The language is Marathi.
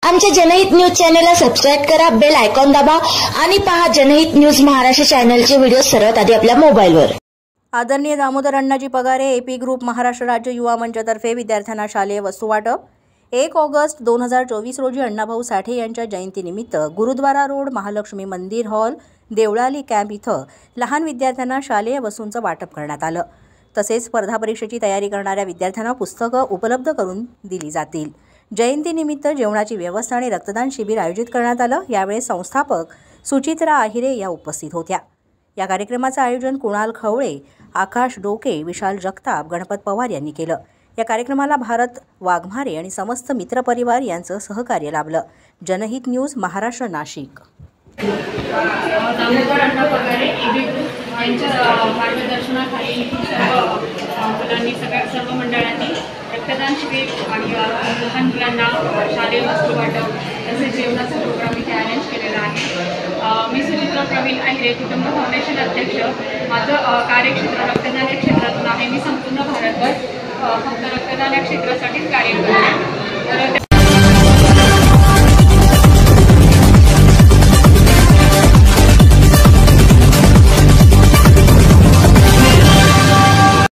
आमच्या जनहित न्यूज चॅनलला सबस्क्राईब करा, बेल आयकॉन दाबा आणि पहा जनहित न्यूज महाराष्ट्र चॅनलचे व्हिडिओ सर्वात आधी आपल्या मोबाईलवर। आदरणीय दामोदर अण्णाजी पगारे एपी ग्रुप महाराष्ट्र राज्य युवा मंचतर्फे विद्यार्थ्यांना शालेय वस्तू वाटप। 1 ऑगस्ट 2024 रोजी अण्णाभाऊ साठे यांच्या जयंतीनिमित्त गुरुद्वारा रोड महालक्ष्मी मंदिर हॉल देवळाली कॅम्प इथं लहान विद्यार्थ्यांना शालेय वस्तूंचं वाटप करण्यात आलं। तसेच स्पर्धा परीक्षेची तयारी करणाऱ्या विद्यार्थ्यांना पुस्तकं उपलब्ध करून दिली जातील। जयंतीनिमित्त जेवणाची व्यवस्था आणि रक्तदान शिबिर आयोजित करण्यात आलं। यावेळी संस्थापक सुचित्रा आहिरे या उपस्थित होत्या। या कार्यक्रमाचं आयोजन कुणाल खवळे, आकाश डोके, विशाल जगताप, गणपत पवार यांनी केलं। या कार्यक्रमाला भारत वाघमारे आणि समस्त मित्रपरिवार यांचं सहकार्य लाभलं। जनहित न्यूज महाराष्ट्र नाशिक। दामोदर अण्णा पगारे एबी ग्रुप यांच्या मार्गदर्शनाखाली सर्व मंडळांनी रक्तदान शिबिर आणि लहान मुलांना शालेय वस्तू वाटप तसेच जेवणाचा प्रोग्राम इथे अरेंज केलेला आहे। मी सुचित्रा प्रवीण आहिरे, कुटुंब फाउंडेशन अध्यक्ष। माझं कार्यक्षेत्र रक्तदान या क्षेत्रातून आहे। मी संपूर्ण भारतभर फक्त रक्तदान या क्षेत्रासाठीच कार्य करते।